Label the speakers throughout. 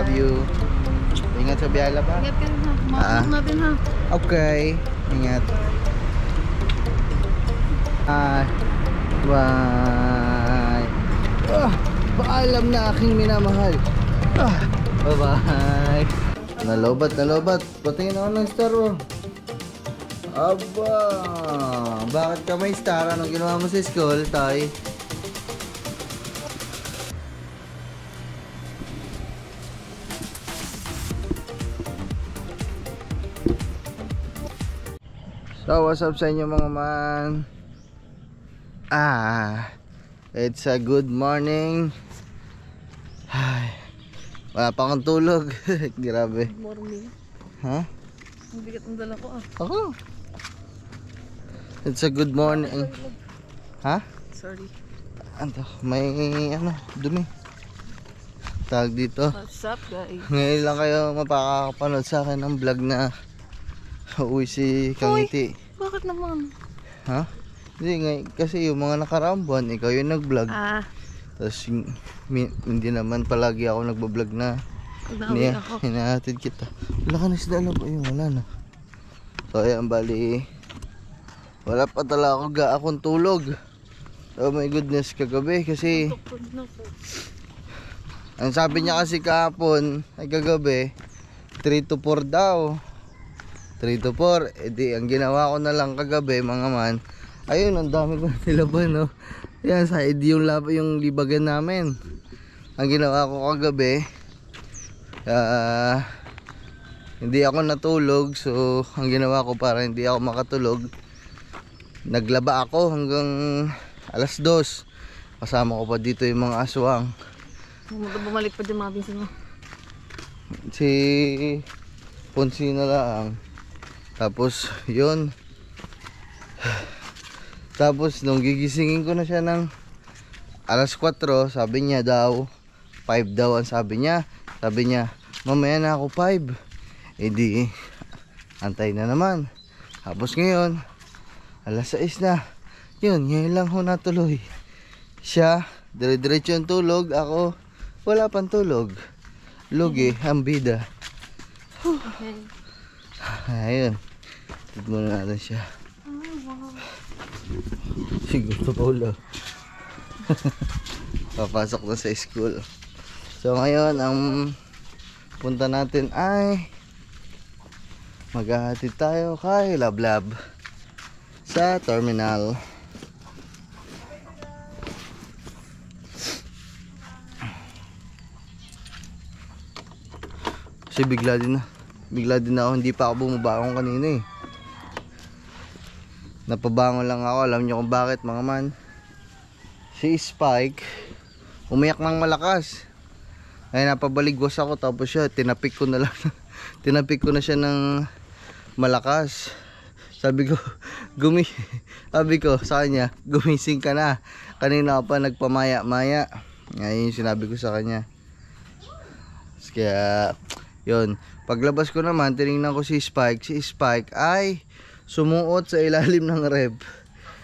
Speaker 1: Love you. Ingat sa biyala ba?
Speaker 2: Ingat ka rin ha. Makakot natin ha.
Speaker 1: Okay. Ingat. Bye. Paalam na aking minamahal. Bye-bye. Nalobat. Patingin ako ng star mo. Aba. Bakit ka may star? Anong ginawa mo sa school, Tay? So, what's up sa inyo mga man? It's a good morning. Ay, wala pa akong tulog. Grabe.
Speaker 2: Good morning.
Speaker 1: Ha?
Speaker 2: Ang bigat ng dala ko
Speaker 1: Ako. It's a good morning. Ha?
Speaker 2: Sorry.
Speaker 1: Ano? May dumi. Tawag dito.
Speaker 2: What's up guys?
Speaker 1: Ngayon lang kayo mapakakapanood sa akin ng vlog na uwi si Kangiti.
Speaker 2: Bakit naman?
Speaker 1: Ha? Hindi, kasi yung mga nakaraang buwan, ikaw yung nag-vlog. Tapos hindi naman palagi ako nagbablog na hinahatid kita. Wala ka na sila alam. Ayun, wala na. So ayan, bali wala pa talaga akong tulog. Oh my goodness, kagabi kasi ang sabi niya kasi kahapon ay kagabi 3 to 4 daw. 3 to 4. Edi ang ginawa ko na lang kagabi mga man, ayun, ang dami ko nilaban, no. Yan, side yung libagan namin. Ang ginawa ko kagabi, hindi ako natulog. So ang ginawa ko para hindi ako makatulog, naglaba ako hanggang alas 2. Kasama ko pa dito yung mga aswang.
Speaker 2: Bumalik pa din mga binsin mo.
Speaker 1: Si Ponsi na lang. Tapos yun. Tapos nung gigisingin ko na siya ng alas 4, sabi niya daw 5 daw ang sabi niya. Sabi niya, mamaya na ako 5. Eh di, antay na naman. Tapos ngayon alas 6 na. Yun, ngayon lang ho natuloy. Siya, dire-diretso yung tulog. Ako, wala pang tulog. Lugi, ang bida.
Speaker 2: Okay.
Speaker 1: Ayun. Tignan muna natin siya. Siguro Paula. Papasok na sa school. So ngayon, ang punta natin ay maghahatid tayo kay Lablab sa terminal. Kasi bigla din ako, hindi pa ako bumabangon kanina eh. Napabangon lang ako, alam nyo kung bakit mga man. Si Spike umiyak ng malakas. Ay napabaligwas ako, tapos siya tinapik ko na lang. Tinapik ko na siya ng malakas. Sabi ko sa kanya, gumising ka na. Kanina pa nagpamaya-maya. Ngayon yung sinabi ko sa kanya. Kaya yun, paglabas ko naman, tinignan ko si Spike. Si Spike ay sumuot sa ilalim ng rep,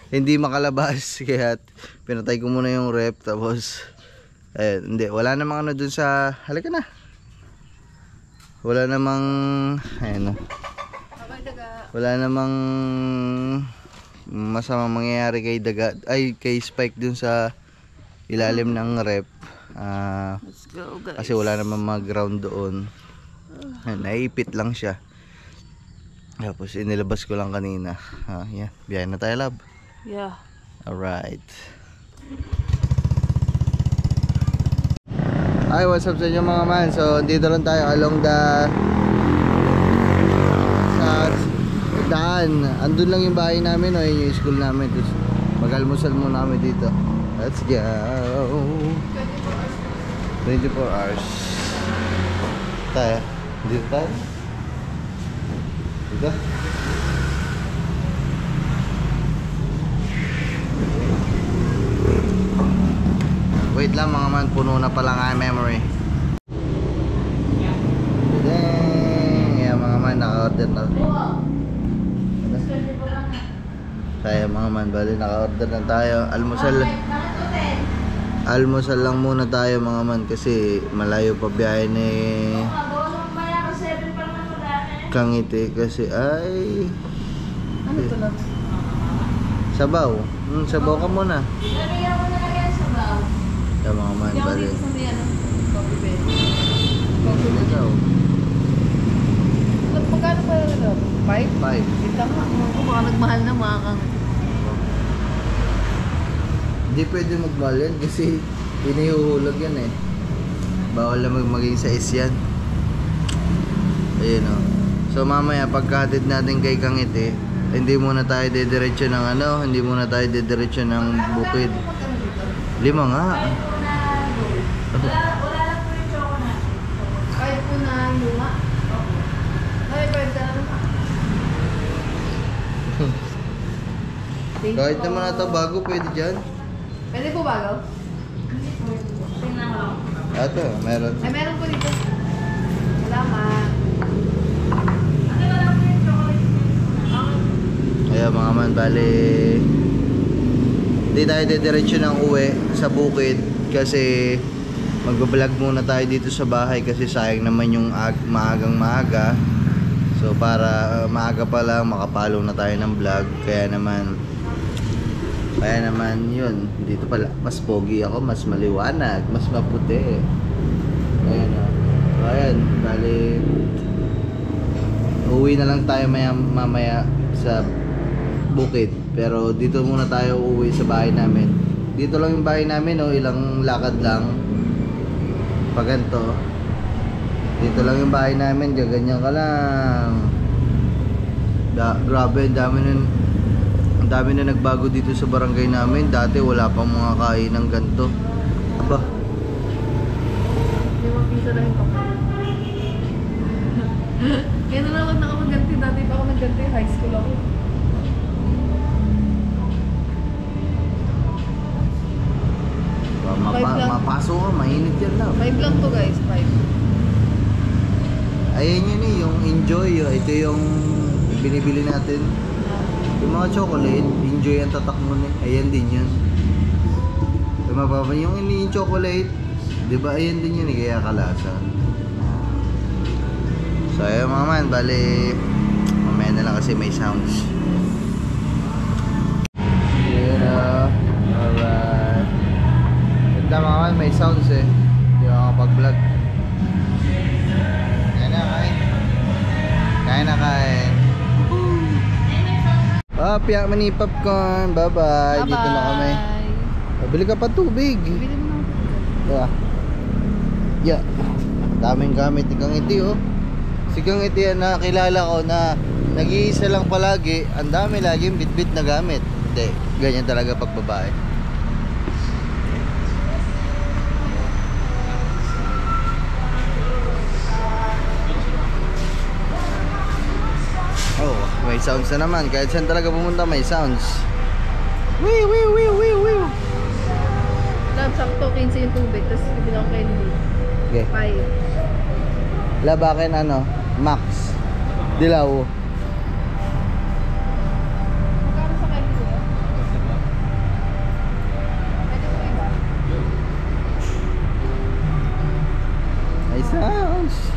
Speaker 1: hindi makalabas. Kaya pinatay ko muna yung rep. Tapos hindi, wala namang dun sa, halika na, wala namang wala namang masamang mangyayari kay kay Spike dun sa ilalim ng rep.
Speaker 2: Let's go guys.
Speaker 1: Kasi wala namang mag-ground doon. Naipit lang siya. Tapos inilabas ko lang kanina. Yan, biyahe na tayo, love.
Speaker 2: Yeah.
Speaker 1: Alright. Hi, what's up sa inyo mga man? So dito lang tayo along sa daan. Andun lang yung bahay namin, yun yung school namin. Tapos mag-almusal muna kami dito. Let's go. 24 hours. Tayo. Dito tayo. Dito. Wait lang mga man, puno na pala nga memory. Dang. Yeah, mga man, naka-order na. Tayo mga man, bali naka-order na tayo. Almusal. Almusal lang muna tayo mga man kasi malayo pa biyahe ni Kangiti kasi ay
Speaker 2: Ano ito lang?
Speaker 1: sabaw. Sabaw ka muna.
Speaker 2: Lagyan mo na lagyan sa baw.
Speaker 1: Sa mga man
Speaker 2: Hindi ako
Speaker 1: bali.
Speaker 2: dito sa may ano. Coffee bed.
Speaker 1: Ikaw.
Speaker 2: Magkano pa ito? 5?
Speaker 1: 5.
Speaker 2: Wait lang nga. Kung baka nagmahal na mga kang.
Speaker 1: Hindi pwede magmahal yan kasi inihuhulog yan eh. Bawal na maging size yan. Ayun o. So mamaya pagkatid natin kay Kangiti, hindi muna tayo dediretso ng ano, hindi muna tayo dediretso ng bukid. 5 nga.
Speaker 2: Wala lang po yung chocolate. Kahit po na luma. Ay, pwede na naman.
Speaker 1: Kahit naman ata bago, pwede dyan.
Speaker 2: Pwede po bago? Tingnan ko lang.
Speaker 1: Ito, meron.
Speaker 2: Ay, meron po dito. Salamat. Ano wala po yung chocolate?
Speaker 1: Ayan mga man, bali hindi tayo dediretso ng uwi sa bukid kasi mag-vlog muna tayo dito sa bahay kasi sayang naman yung maagang maaga. So para maaga pa lang makapalo na tayo ng vlog. Kaya naman yun, dito pala mas pogi ako, mas maliwanag, mas maputi. Ayan o. Ayan, bali uwi na lang tayo mamaya sa bukid. Pero dito muna tayo uuwi sa bahay namin. Dito lang yung bahay namin, oh, ilang lakad lang. Pag ganito. Dito lang yung bahay namin, gaganyan ka lang. Grabe, ang dami na nagbago dito sa barangay namin. Dati wala pang mga kainan ganito. Aba,
Speaker 2: 5 piso lang yung kape. Kaya na lang ako nakaganti. Dati pa ako nagganti. High school ako. Five lang.
Speaker 1: mapasok ka, mainit yan lang.
Speaker 2: 5 lang to guys. 5.
Speaker 1: Ayan yun eh, yung enjoy. Ito yung binibili natin. Yung mga chocolate, enjoy ang tatak mo eh. Ayan din yun. Yung yung chocolate, di ba ayan din yun eh, kaya kalasa. So ayun mga man, bali mamaya na lang kasi may sounds. Yeah, alright. Ganda mga man, may sounds eh. Hindi ako makapag-vlog. Kain na, kain. Kain na, kain. Piyak mani popcorn. Bye-bye. Dito na kami. Bili ka pa tubig.
Speaker 2: Bili mo na.
Speaker 1: Yeah. Yeah. Daming gamit ni Kangiti oh. Si Kangiti yan na kilala ko na nag-iisa lang palagi. Ang dami laging bit-bit na gamit. Hindi. Ganyan talaga pag babae. Oh, may sounds na naman. Kahit saan talaga pumunta may sounds. Wee wee wee wee wee.
Speaker 2: Lab, sakto 15 yung tubig. Tapos bilang kayo nito.
Speaker 1: Okay.
Speaker 2: 5.
Speaker 1: Labakin ano? Max. Dilaw.
Speaker 2: Magkano sa kayo nito? Pwede po iba?
Speaker 1: May sounds.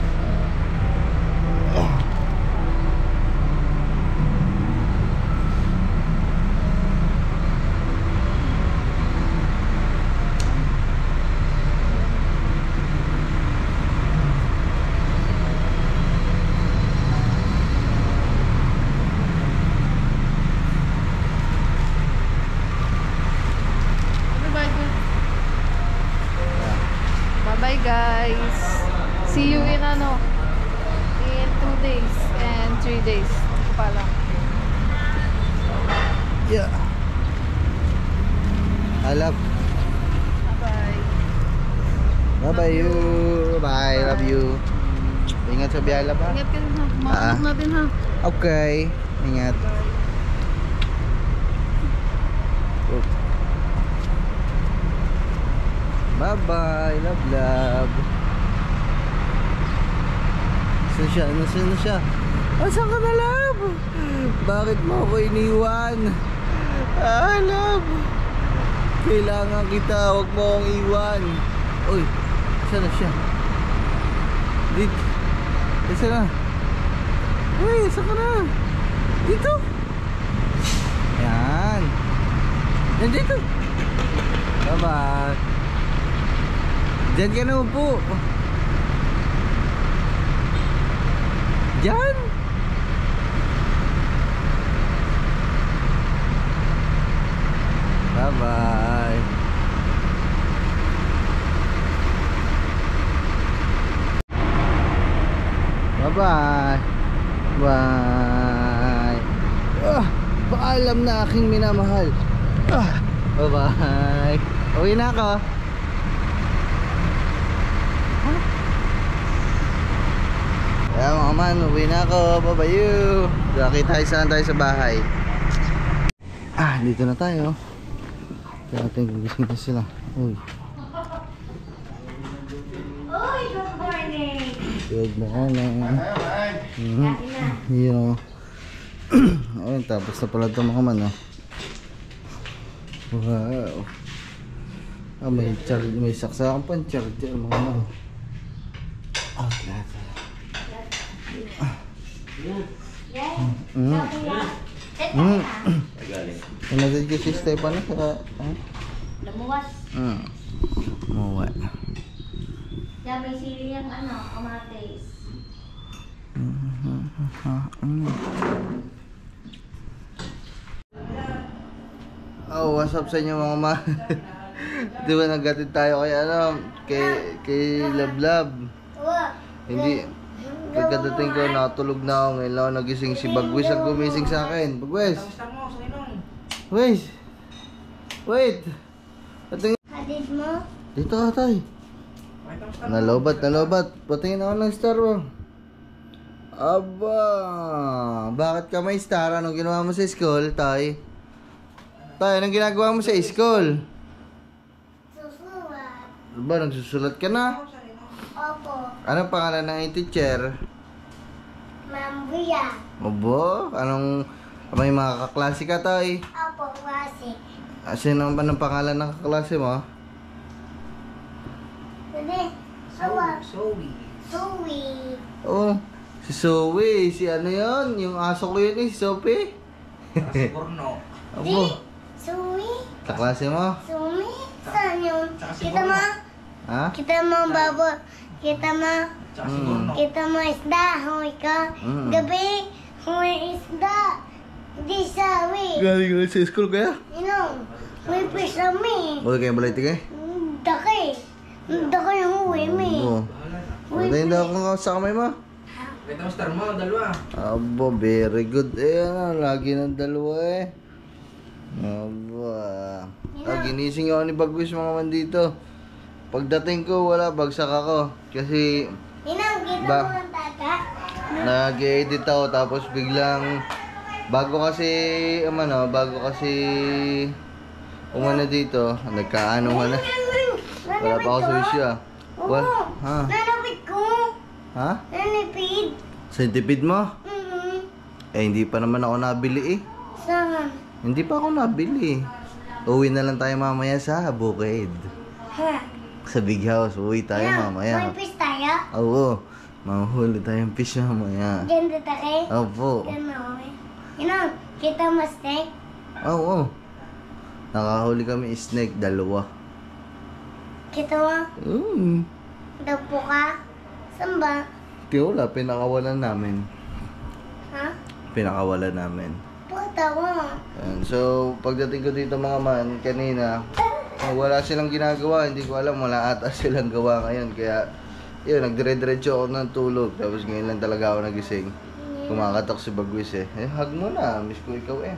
Speaker 2: Bye guys. See you in in 2 days and 3 days. Ito pa lang.
Speaker 1: Yeah. I love.
Speaker 2: Bye.
Speaker 1: Bye-bye you. Bye. Love you. Ingat sa biyahe ba?
Speaker 2: Ingat ka din ha. Makakot natin ha.
Speaker 1: Okay. Ingat.
Speaker 2: Bye.
Speaker 1: Bye-bye. Love, love. Saan siya? Nasaan na siya? Asan ka na, love? Bakit mo ako iniwan? Ah, love. Kailangan kita, huwag mo akong iwan. Uy, saan na siya? Dito. Saan na? Uy, saan ka na? Dito. Yan. Yan dito. Bye-bye. Diyan ka na upo. Diyan. Bye-bye. Bye-bye. Bye. Paalam na aking minamahal. Bye-bye. Uwi na ako. Kaya mga man, uwi na ako. Bye-bye. Nakita saan tayo sa bahay. Dito na tayo. Kaya natin gugising na sila. Uy.
Speaker 3: Uy, good morning.
Speaker 1: Good morning. Yo. Ayun, tapos na pala ito mga man, oh. Wow. May saksakan pa charger mga man. Lahat. Nagad ko si Stefan sa
Speaker 3: Lumuwas.
Speaker 1: Muwa.
Speaker 3: Kaya may sili yung kamatis.
Speaker 1: What's up sa inyo mga ma? Di ba naggatid tayo kay Lablab? Hindi. Pagkadating ko, nakatulog na ako. Ngayon lang ako nagising. Si Bagwis ang gumising sa akin. Bagwis! Bagwis! Wait!
Speaker 3: Hadid mo?
Speaker 1: Dito ka tay. Nalobat. Patingin ako ng star mo. Aba! Bakit ka may star? Anong ginawa mo sa school, tay? Tay, anong ginagawa mo sa school?
Speaker 3: Susulat.
Speaker 1: Ba, nagsusulat ka na?
Speaker 3: Opo.
Speaker 1: Anong pangalan ng teacher?
Speaker 3: Mambuya.
Speaker 1: Obo? May mga kaklase ka, tay?
Speaker 3: Opo, klase.
Speaker 1: Sino ba ng pangalan ng kaklase mo?
Speaker 3: Dede. Awa. Zoe.
Speaker 1: Oh, si Zoe. Si ano yun? Yung aso ko yun si Sophie.
Speaker 3: Di.
Speaker 1: Obo,
Speaker 3: Zoe.
Speaker 1: kaklase mo?
Speaker 3: Zoe. Saan yun? Kita mo?
Speaker 1: Ha?
Speaker 3: Kita mo babo. Kita mo? Kita mo isda. Huy ka. Gabi. Huy isda. Di sawi.
Speaker 1: Galing ka sa school kaya?
Speaker 3: Inong. May pisami.
Speaker 1: Huwag kayong balay tigay?
Speaker 3: Daki. Daki yung huwi mi.
Speaker 1: Oo. Patayin daw kung sa kamay mo.
Speaker 4: Kita mo star mo, dalawa.
Speaker 1: Abo, very good. Lagi ng dalawa eh. Abo. Ginising ako ni Bagwis mga man dito. Pagdating ko, wala, bagsak ako. Kasi
Speaker 3: Inong, kita
Speaker 1: Ba-
Speaker 3: mo ang tata.
Speaker 1: nag-edit ako tapos biglang bago kasi umano dito, nagkaano na. Wala pa ako sa wisyo. What? Ha?
Speaker 3: Nanapit ko.
Speaker 1: Ha?
Speaker 3: Nanipid.
Speaker 1: Centipede mo? Hindi pa naman ako nabili eh.
Speaker 3: Saan?
Speaker 1: Hindi pa ako nabili. Uwi na lang tayo mamaya sa Bukid.
Speaker 3: Ha?
Speaker 1: Sa big house, uwi tayo mamaya.
Speaker 3: May pis tayo?
Speaker 1: Oo. Mahuli tayong fish mamaya.
Speaker 3: Ganda tayo?
Speaker 1: Opo.
Speaker 3: Ganda eh. Inong, kita mo steak?
Speaker 1: Oo. Nakahuli kami snake, 2.
Speaker 3: Kita mo? Dapo ka? Saan ba?
Speaker 1: Kaya wala, pinakawalan namin.
Speaker 3: Ha?
Speaker 1: Pinakawalan namin.
Speaker 3: Puta ko.
Speaker 1: Ayan. So, pagdating ko dito mga man, kanina, wala silang ginagawa. Hindi ko alam, wala ata silang gawa ngayon. Kaya, yun, nagdire-diretso ako ng tulog. Tapos ngayon lang talaga ako nagising. Kumakatok si Bagwis eh. Hug mo na. Miss ko ikaw eh.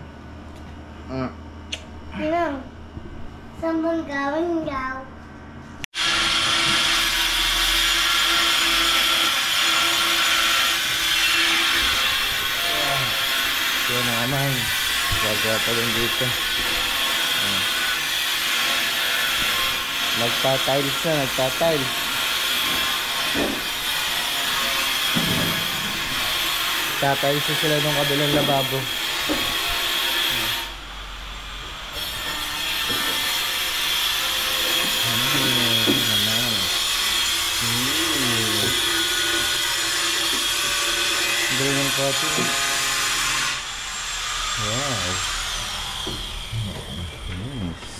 Speaker 3: Inong, saan bang gawin gaw?
Speaker 1: So mga man, gaga pa rin dito. Nagpa-tiles na, nagpa-tiles. Tatiles na sila nung kabilang lababo. ng pati. Wow. Nice.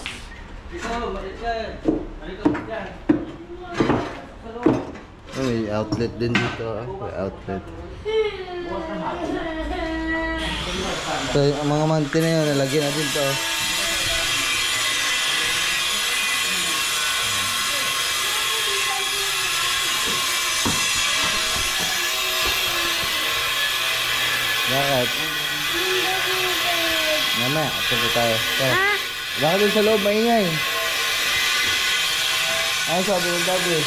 Speaker 1: Oh, may outlet din dito. May outlet. So, ang mga manti na yun, nalagyan natin to. Bakit? Mama, atin tayo.
Speaker 3: Ha?
Speaker 1: Bakit dun sa loob, maingay? Ano sabi ng daddy?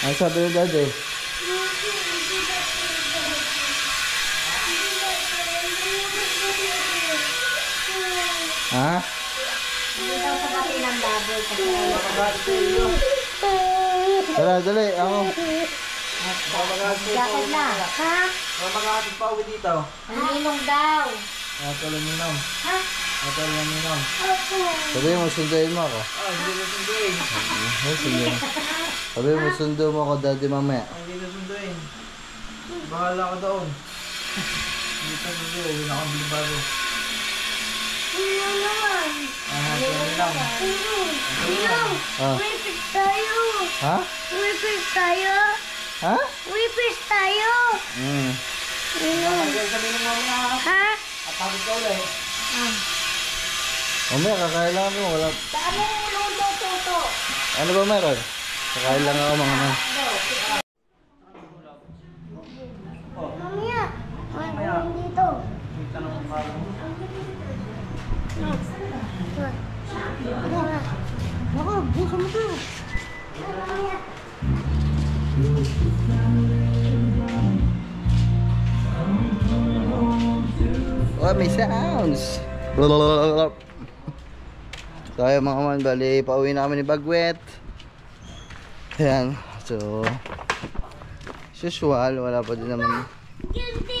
Speaker 1: Ano sabi ng daddy? Ha?
Speaker 3: Hindi daw sa pati ng baboy kasi
Speaker 1: Tara, dali, ako.
Speaker 3: Dapat na. Ha?
Speaker 4: Mag-aatid pa uwi dito.
Speaker 3: Ang ninong daw.
Speaker 4: Ato lang ninong.
Speaker 3: Ha?
Speaker 4: Ato lang ninong.
Speaker 3: Opo.
Speaker 1: Sabi mo, sunduin mo ako.
Speaker 4: Hindi na sunduin.
Speaker 1: Sunduin. Sabi mo, sundo mo ako daddy mamaya.
Speaker 4: Hindi na sunduin. Bahala ka doon. Hindi ka sunduin. Hindi na akong bilibago.
Speaker 3: Ano naman?
Speaker 4: Ato lang.
Speaker 3: Ninong,
Speaker 1: Ah.
Speaker 3: wipis tayo.
Speaker 1: Ha?
Speaker 3: Wipis tayo.
Speaker 1: Ha?
Speaker 3: Wipis tayo. Ninong.
Speaker 4: Hanggang sa ninong mamaya.
Speaker 3: Ha?
Speaker 4: At pagod ka ulit.
Speaker 1: Mamaya, kakain lang ako. Wala.
Speaker 3: Saan mo luto, Toto?
Speaker 1: Ano ba meron? Kakain lang ako mga man.
Speaker 3: Mamaya. Ano dito?
Speaker 4: Kita na mong bago.
Speaker 3: Ako, buka mo to. Mamaya.
Speaker 1: Oh, may sounds. Blablabla. So ayun mga man, bali pauwi na kami ni Bagwet. Ayan, so as usual, wala pa din naman.
Speaker 3: Ganda!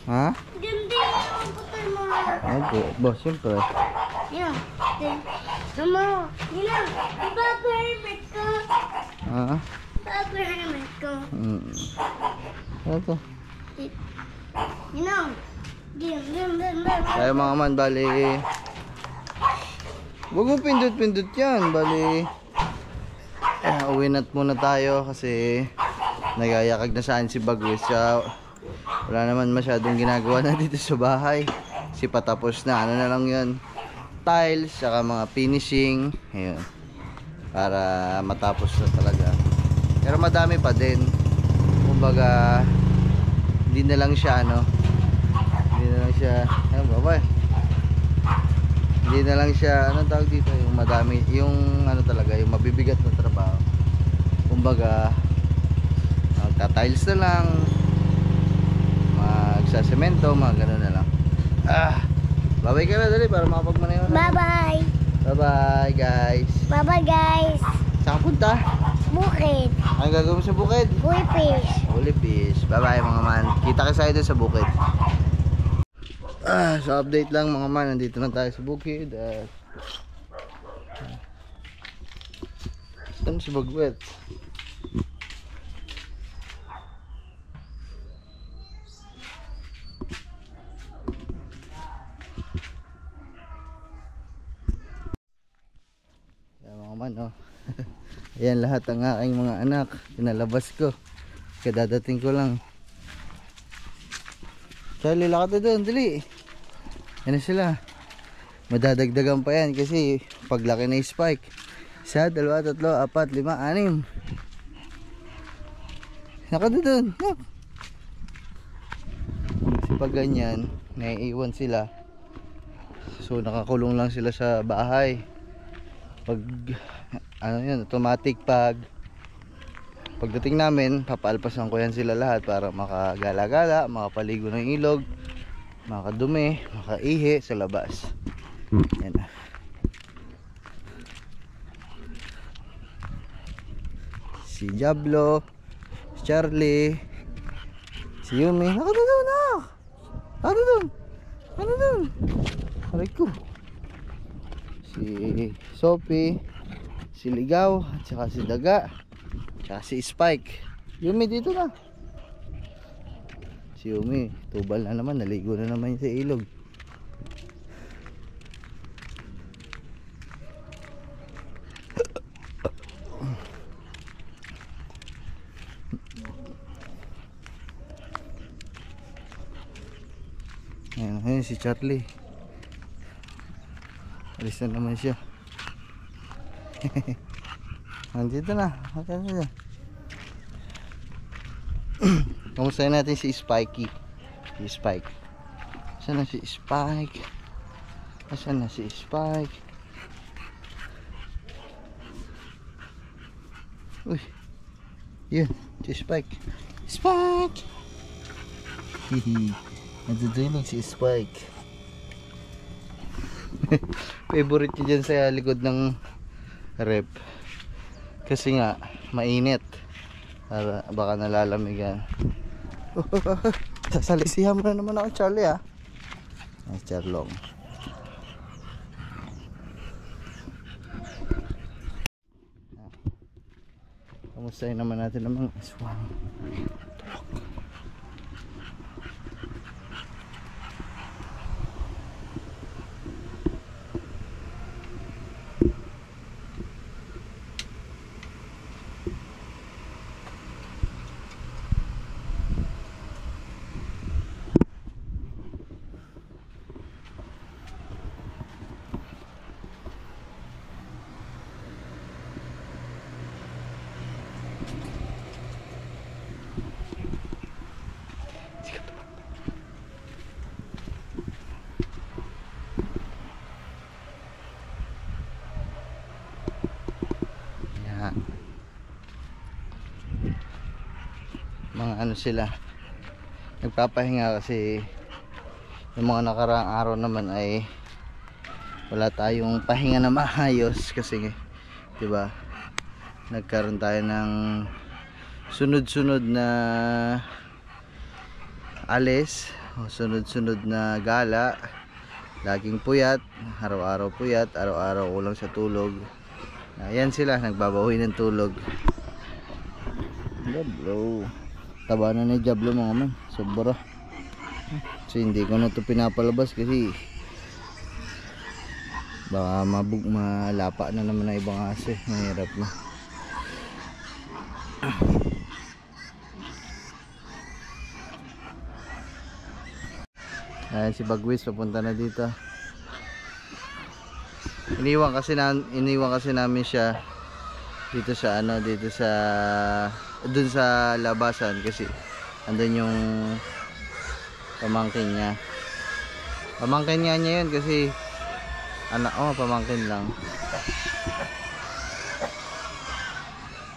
Speaker 1: Ha?
Speaker 3: Ganda yung putol mo.
Speaker 1: Opo, ba, siyempre.
Speaker 3: Yan. Mama, Ninang, bago helmet ko.
Speaker 1: Ha?
Speaker 3: Bago helmet ko.
Speaker 1: Ano to?
Speaker 3: Ninang.
Speaker 1: Tayo mga man, bali huwag mo pindot-pindot yan, bali uwi na muna tayo kasi nagayakag na saan si Bagwes. Wala naman masyadong ginagawa na dito sa bahay kasi patapos na, ano na lang yun, tiles, saka mga finishing, ayun, para matapos na talaga. Pero madami pa din, kumbaga hindi na lang siya hindi na lang siya anong tawag dito, yung madami, yung ano talaga, yung mabibigat na trabaho. Kumbaga magta-tiles na lang, magsasemento, mga gano'n na lang. Babay ka na, dali, para makapagmanayon na.
Speaker 3: Bye-bye.
Speaker 1: Bye-bye guys.
Speaker 3: Bye-bye, guys.
Speaker 1: Saan ka punta?
Speaker 3: Bukid.
Speaker 1: Ang gagawin mo sa bukid?
Speaker 3: Uy, fish.
Speaker 1: Holy fish. Bye-bye mga man. Kita ka sa doon sa bukid. So update lang mga man. Nandito na tayo sa bukid. Ito si Bagwet. Yan mga man, oh. Ayan lahat ang aking mga anak. Pinalabas ko. Kadadating ko lang. Charlie, lakad na doon, dali. Yan na sila. Madadagdagan pa yan kasi paglaki na yung spike. 1, 2, 3, 4, 5, 6. Lakad na doon. Kasi pag ganyan, naiiwan sila. So nakakulong lang sila sa bahay. Pag ano yun, automatic pagdating namin, papaalpasan ko yan sila lahat para makagala-gala, makapaligo ng ilog, makadumi, makaihi sa labas. Yan na. Si Diablo, si Charlie, si Yumi. Ano doon, nak? Ano doon? Ano doon? Aray ko. Si Sophie, Si Ligaw, at saka si Daga, at saka si Spike. Yumi, dito na. Si Yumi, tubal na naman, naligo na naman sa ilog. Ayan si Charlie. Alis na naman siya. Nandito na. Kamustahin natin si Spikey. Si Spike. Asan na si Spike? Asan na si Spike? Uy. Yun. Si Spike. Spike! Hihi. Nagdudulog si Spike. Favorite niya dyan sa likod ng rep. Kasi nga, mainit. Baka nalalamigan. Sasalisihan mo na naman ako, Charlie, ah. Ay, Charlong. Kamustahin naman natin ang mga aswang. Mga ano sila, nagpapahinga kasi yung mga nakaraang araw naman ay wala tayong pahinga na maayos kasi diba nagkaroon tayo ng sunod-sunod na alis o sunod-sunod na gala, laging puyat, araw-araw puyat, araw-araw kulang sa tulog. Ayan sila, nagbabawi ng tulog. Diablo, taba na ni Diablo mga man, sobra. So hindi ko na ito pinapalabas kasi baka malapa na naman na ibang aso, mahirap na. Ayan si Bagwis, papunta na dito. Iniwan kasi namin siya dito sa ano, dito sa dun sa labasan kasi andun yung pamangkin niya. Pamangkin niya yun kasi anak, oh, pamangkin lang.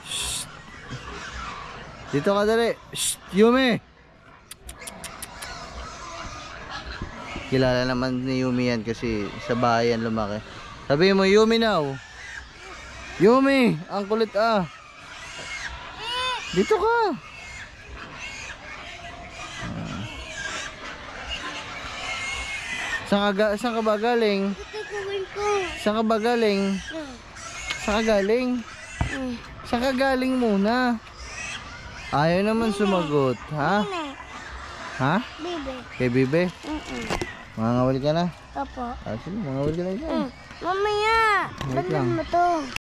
Speaker 1: Shh. Dito ka dali. Shh, Yumi. Kilala naman ni Yumi yan kasi sa bahay yan lumaki. Sabi mo, Yumi now. Yumi, ang kulit ah. Dito ka. Saan ka ba galing? Saan ka ba galing? Saan ka galing? Saan ka galing muna? Ayaw naman sumagot, ha? Ha?
Speaker 3: Bibi.
Speaker 1: Kay Bibe? Mangangawal ka na?
Speaker 3: Opo.
Speaker 1: Sige, mangangawal ka na dyan.
Speaker 3: Mamaya.
Speaker 1: Wait lang.
Speaker 3: Ba't mo to?